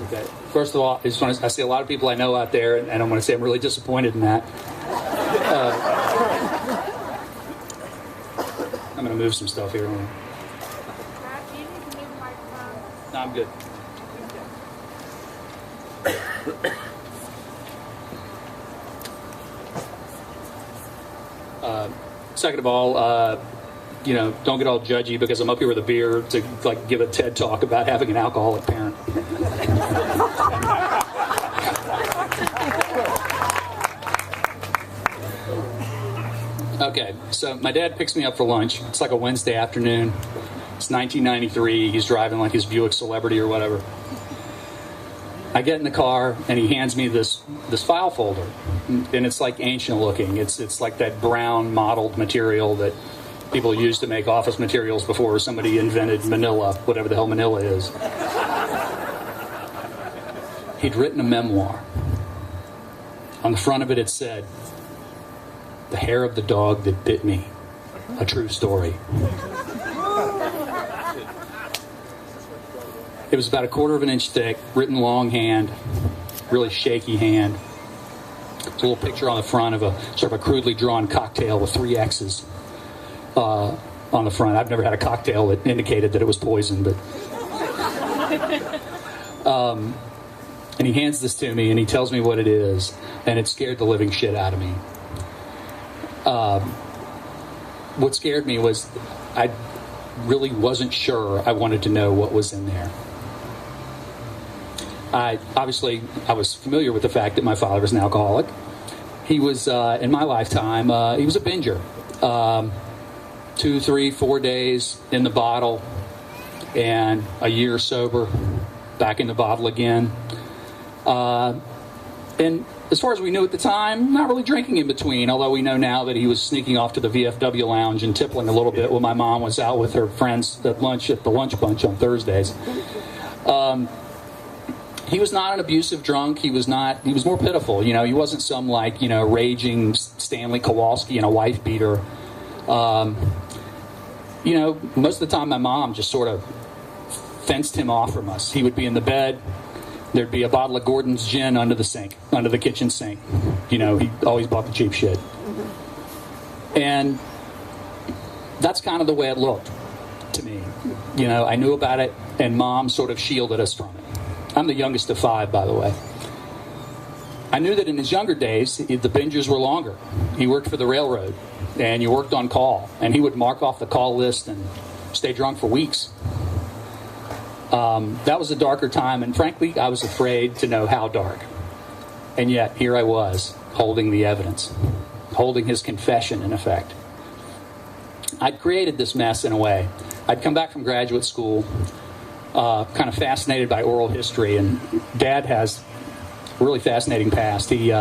Okay. First of all, I see a lot of people I know out there, and I'm going to say I'm really disappointed in that. I'm going to move some stuff here. No, I'm good. Second of all, don't get all judgy because I'm up here with a beer to give a TED talk about having an alcoholic parent. Okay, so my dad picks me up for lunch. It's like a Wednesday afternoon. It's 1993. He's driving like his Buick Celebrity or whatever. I get in the car and he hands me this file folder, and it's like ancient looking. It's like that brown mottled material that people used to make office materials before somebody invented Manila, whatever the hell Manila is. He'd written a memoir. On the front of it, it said, "The hair of the dog that bit me, a true story." It was about 1/4 of an inch thick, written longhand, really shaky hand. There's a little picture on the front of a sort of a crudely drawn cocktail with 3 X's on the front. I've never had a cocktail that indicated that it was poison, but and he hands this to me and he tells me what it is, and it scared the living shit out of me. What scared me was I really wasn't sure I wanted to know what was in there. I was familiar with the fact that my father was an alcoholic. He was, in my lifetime, he was a binger. 2, 3, 4 days in the bottle, and a year sober, back in the bottle again. And as far as we knew at the time, not really drinking in between, although we know now that he was sneaking off to the VFW lounge and tippling a little bit when my mom was out with her friends at lunch at the lunch bunch on Thursdays. He was not an abusive drunk. He was more pitiful. He wasn't some raging Stanley Kowalski and a wife beater. Most of the time my mom just sort of fenced him off from us. He would be in the bed. There'd be a bottle of Gordon's gin under the kitchen sink. He always bought the cheap shit. And that's kind of the way it looked to me. I knew about it, and Mom sort of shielded us from it. I'm the youngest of 5, by the way. I knew that in his younger days, the bingers were longer. He worked for the railroad, and he worked on call, and he would mark off the call list and stay drunk for weeks. That was a darker time, and frankly, I was afraid to know how dark. And yet, here I was, holding the evidence, holding his confession, in effect. I'd created this mess in a way. I'd come back from graduate school, kind of fascinated by oral history, and Dad has a really fascinating past. He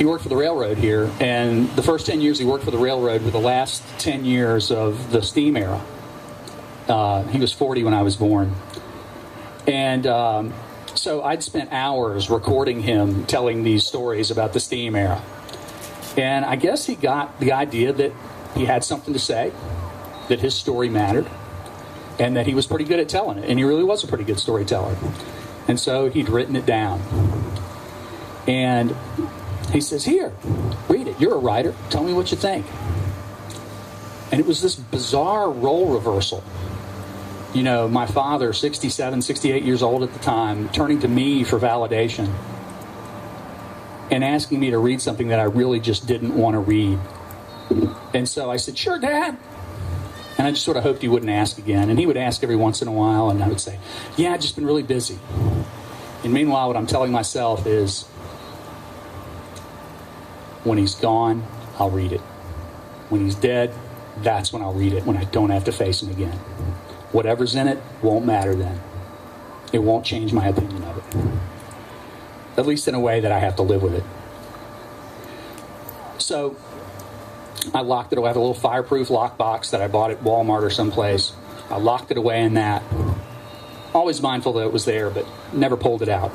worked for the railroad here, and the first 10 years he worked for the railroad were the last 10 years of the steam era. He was 40 when I was born. And so I'd spent hours recording him telling these stories about the steam era. And I guess he got the idea that he had something to say, that his story mattered, and that he was pretty good at telling it. And he really was a pretty good storyteller. And so he'd written it down. And he says, "Here, read it. You're a writer. Tell me what you think." And it was this bizarre role reversal. My father, 67, 68 years old at the time, turning to me for validation and asking me to read something that I really just didn't want to read. And so I said, "Sure, Dad." And I just sort of hoped he wouldn't ask again. And he would ask every once in a while, and I would say, "Yeah, I've just been really busy." And meanwhile, what I'm telling myself is, when he's gone, I'll read it. When he's dead, that's when I'll read it, when I don't have to face him again. Whatever's in it won't matter then. It won't change my opinion of it. At least in a way that I have to live with it. So I locked it away. I have a little fireproof lockbox that I bought at Walmart or someplace. I locked it away in that. Always mindful that it was there, but never pulled it out.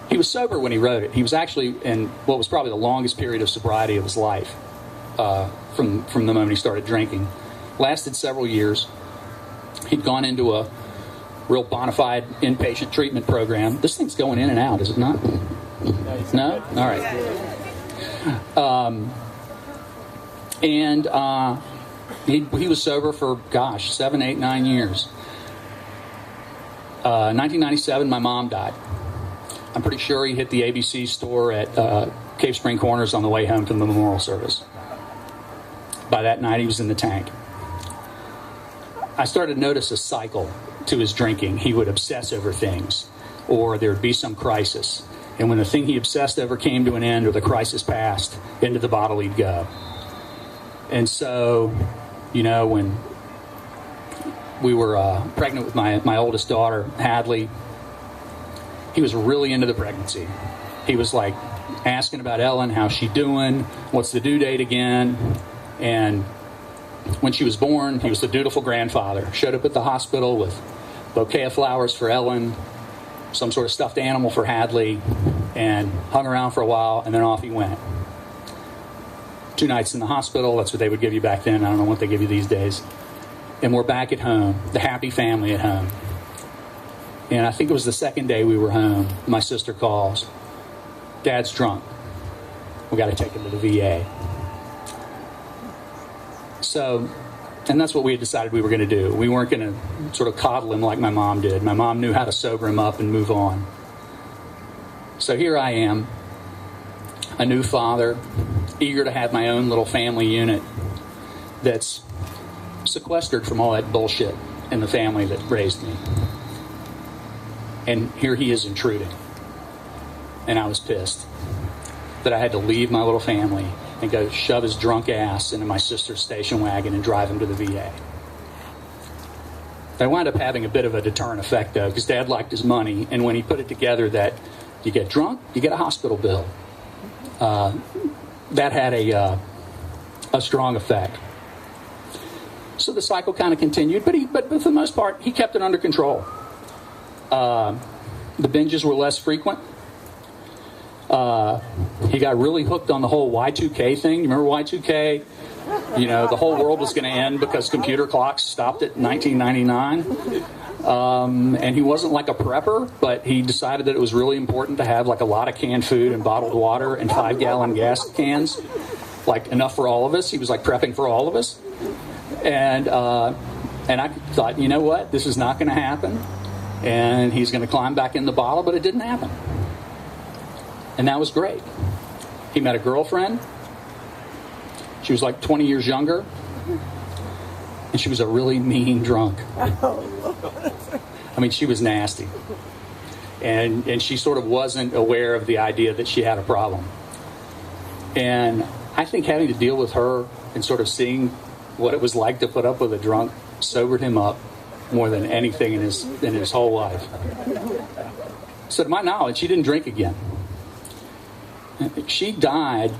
He was sober when he wrote it. He was actually in what was probably the longest period of sobriety of his life, from the moment he started drinking. Lasted several years. He'd gone into a real bona fide inpatient treatment program. This thing's going in and out, is it not? No? All right. He was sober for, 7, 8, 9 years. 1997, my mom died. I'm pretty sure he hit the ABC store at Cave Spring Corners on the way home from the memorial service. By that night, he was in the tank. I started to notice a cycle to his drinking. He would obsess over things, or there would be some crisis. And when the thing he obsessed over came to an end or the crisis passed, into the bottle he'd go. And so, when we were pregnant with my oldest daughter, Hadley, he was really into the pregnancy. He was like asking about Ellen, how's she doing, what's the due date again. And when she was born, he was the dutiful grandfather. Showed up at the hospital with a bouquet of flowers for Ellen, some sort of stuffed animal for Hadley, and hung around for a while, and then off he went. 2 nights in the hospital, that's what they would give you back then. I don't know what they give you these days. And we're back at home, the happy family at home. And I think it was the second day we were home, my sister calls. Dad's drunk. We got to take him to the VA. So, and that's what we had decided we were going to do. We weren't going to sort of coddle him like my mom did. My mom knew how to sober him up and move on. So here I am, a new father, eager to have my own little family unit that's sequestered from all that bullshit in the family that raised me. And here he is intruding. And I was pissed that I had to leave my little family and go shove his drunk ass into my sister's station wagon and drive him to the VA. That wound up having a bit of a deterrent effect, though, because Dad liked his money, and when he put it together that you get drunk, you get a hospital bill, that had a strong effect. So the cycle kind of continued, but for the most part, he kept it under control. The binges were less frequent. He got really hooked on the whole Y2K thing. You remember Y2K? The whole world was going to end because computer clocks stopped at 1999. And he wasn't like a prepper, but he decided that it was really important to have like a lot of canned food and bottled water and 5-gallon gas cans, like enough for all of us. He was like prepping for all of us. And I thought, you know what? This is not going to happen. And he's going to climb back in the bottle, but it didn't happen. And that was great. He met a girlfriend. She was like 20 years younger. And she was a really mean drunk. I mean, she was nasty. And she sort of wasn't aware of the idea that she had a problem. And I think having to deal with her and sort of seeing what it was like to put up with a drunk sobered him up more than anything in his whole life. So to my knowledge, she didn't drink again. She died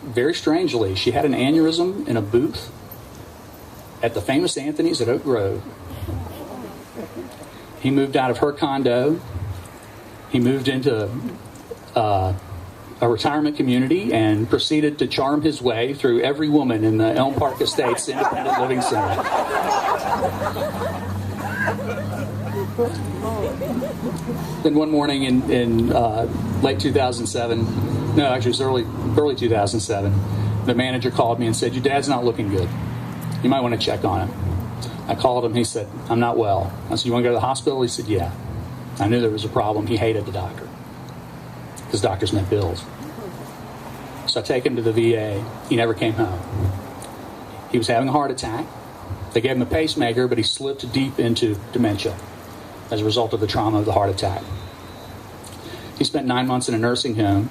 very strangely. She had an aneurysm in a booth at the famous Anthony's at Oak Grove. He moved out of her condo. He moved into a retirement community and proceeded to charm his way through every woman in the Elm Park Estates Independent Living Center. Then one morning in late 2007, no, actually it was early 2007, the manager called me and said, your dad's not looking good. You might want to check on him. I called him. He said, I'm not well. I said, you want to go to the hospital? He said, yeah. I knew there was a problem. He hated the doctor because doctors meant bills. So I take him to the VA. He never came home. He was having a heart attack. They gave him a pacemaker, but he slipped deep into dementia as a result of the trauma of the heart attack. He spent 9 months in a nursing home,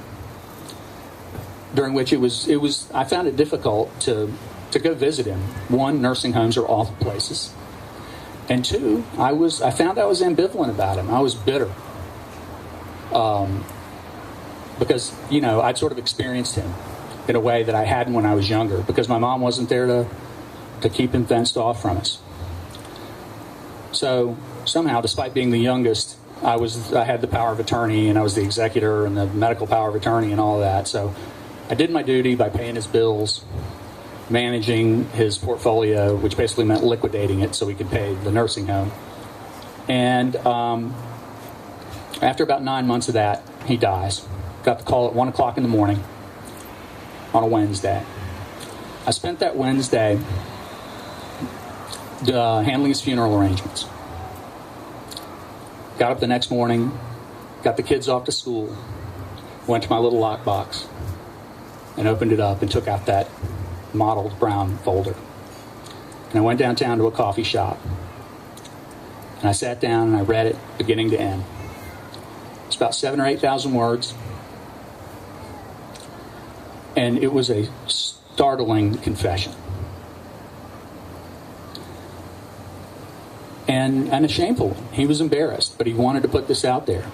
during which I found it difficult to go visit him. One, nursing homes are awful places. And two, I found I was ambivalent about him. I was bitter. Because, I'd sort of experienced him in a way that I hadn't when I was younger, because my mom wasn't there to keep him fenced off from us. So somehow, despite being the youngest, I had the power of attorney, and I was the executor and the medical power of attorney and all of that. So I did my duty by paying his bills managing his portfolio, which basically meant liquidating it so he could pay the nursing home. And after about 9 months of that, he dies. Got the call at 1 o'clock in the morning on a Wednesday. I spent that Wednesday handling his funeral arrangements. Got up the next morning, got the kids off to school, went to my little lockbox and opened it up and took out that mottled brown folder. And I went downtown to a coffee shop and I sat down and I read it beginning to end. It's about 7,000 or 8,000 words. And it was a startling confession. And a shameful one. He was embarrassed, but he wanted to put this out there.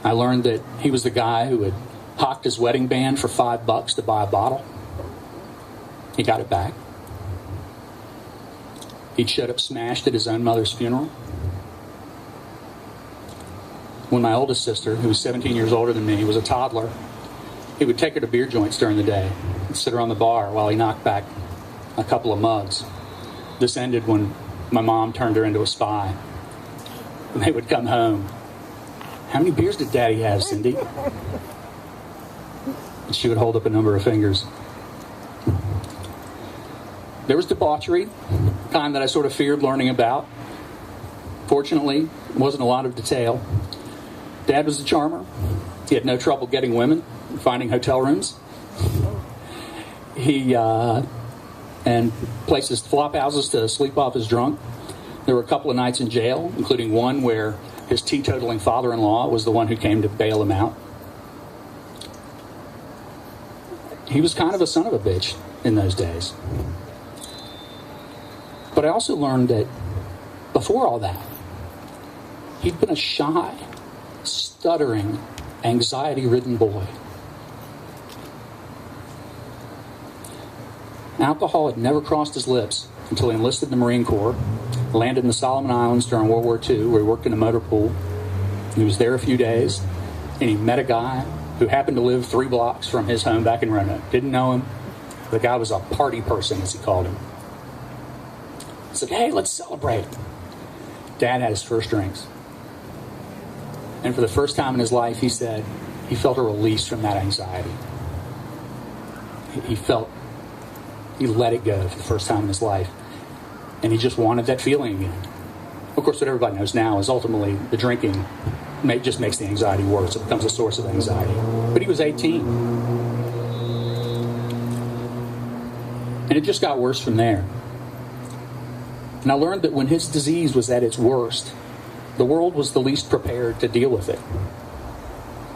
I learned that he was the guy who had hocked his wedding band for $5 to buy a bottle. He got it back. He'd showed up smashed at his own mother's funeral. When my oldest sister, who was 17 years older than me, was a toddler, he would take her to beer joints during the day and sit her on the bar while he knocked back a couple of mugs. This ended when my mom turned her into a spy. And they would come home. How many beers did Daddy have, Cindy? And she would hold up a number of fingers. There was debauchery, kind that I sort of feared learning about. Fortunately, it wasn't a lot of detail. Dad was a charmer. He had no trouble getting women, finding hotel rooms. And places, flop houses to sleep off his drunk. There were a couple of nights in jail, including one where his teetotaling father-in-law was the one who came to bail him out. He was kind of a son of a bitch in those days. But I also learned that before all that, he'd been a shy, stuttering, anxiety-ridden boy. Alcohol had never crossed his lips until he enlisted in the Marine Corps, landed in the Solomon Islands during World War II, where he worked in a motor pool. He was there a few days, and he met a guy who happened to live 3 blocks from his home back in Roanoke. Didn't know him. The guy was a party person, as he called him. He said, "Hey, let's celebrate." Dad had his first drinks. And for the first time in his life, he said he felt a release from that anxiety. He let it go for the first time in his life. And he just wanted that feeling again. Of course, what everybody knows now is ultimately the drinking just makes the anxiety worse. It becomes a source of anxiety. But he was 18. And it just got worse from there. And I learned that when his disease was at its worst, the world was the least prepared to deal with it.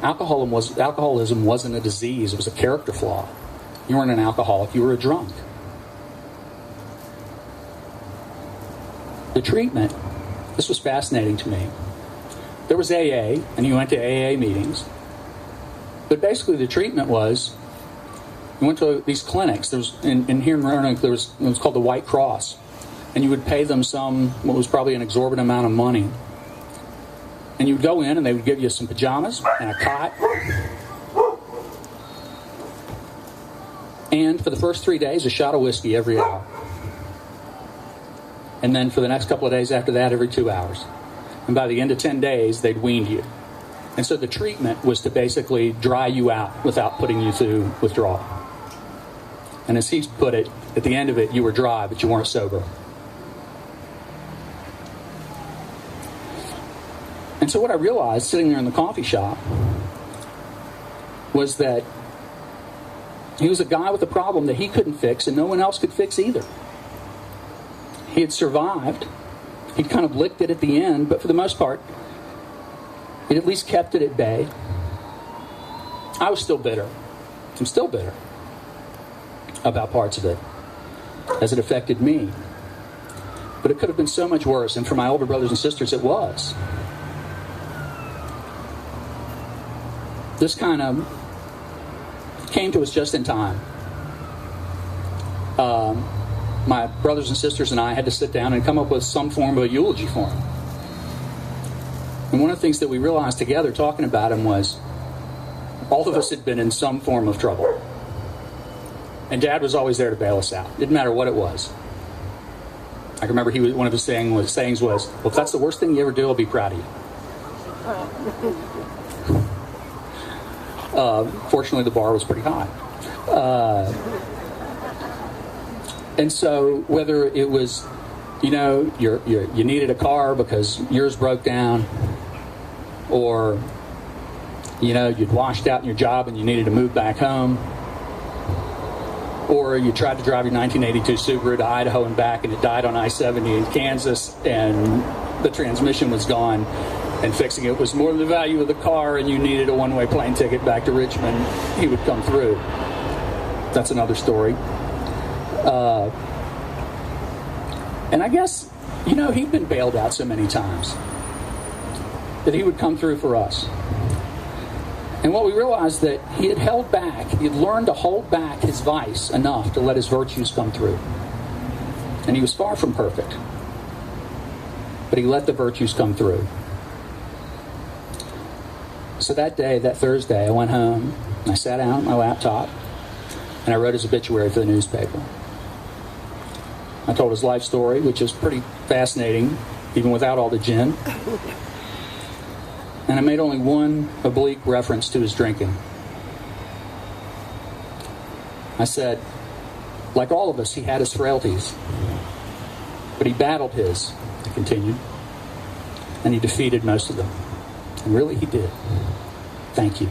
Alcoholism wasn't a disease. It was a character flaw. You weren't an alcoholic. You were a drunk. The treatment, this was fascinating to me. There was AA, and he went to AA meetings. But basically the treatment was, you went to these clinics. There was, in here in Roanoke, it was called the White Cross. And you would pay them what was probably an exorbitant amount of money. And you would go in, and they would give you some pajamas and a cot. And for the first 3 days, a shot of whiskey every hour. And then for the next couple of days after that, every 2 hours. And by the end of 10 days, they'd weaned you. And so the treatment was to basically dry you out without putting you through withdrawal. And as he put it, at the end of it, you were dry, but you weren't sober. And so what I realized sitting there in the coffee shop was that he was a guy with a problem that he couldn't fix and no one else could fix either. He had survived. He'd kind of licked it at the end, but for the most part, he'd at least kept it at bay. I was still bitter. I'm still bitter about parts of it as it affected me. But it could have been so much worse, and for my older brothers and sisters, it was. This kind of came to us just in time. My brothers and sisters and I had to sit down and come up with some form of a eulogy for him. And one of the things that we realized together talking about him was all of us had been in some form of trouble. And Dad was always there to bail us out. Didn't matter what it was. I can remember one of his sayings was, well, if that's the worst thing you ever do, I'll be proud of you. Fortunately, the bar was pretty high. And so whether it was, you needed a car because yours broke down, or, you'd washed out in your job and you needed to move back home, or you tried to drive your 1982 Subaru to Idaho and back and it died on I-70 in Kansas and the transmission was gone, and fixing it was more than the value of the car and you needed a one-way plane ticket back to Richmond, he would come through. That's another story. And I guess, he'd been bailed out so many times that he would come through for us. And what we realized that he had held back, he had learned to hold back his vice enough to let his virtues come through. And he was far from perfect, but he let the virtues come through. So that day, that Thursday, I went home, and I sat down at my laptop, and I wrote his obituary for the newspaper. I told his life story, which is pretty fascinating, even without all the gin. And I made only one oblique reference to his drinking. I said, like all of us, he had his frailties. But he battled his, I continued. And he defeated most of them. And really, he did. Thank you.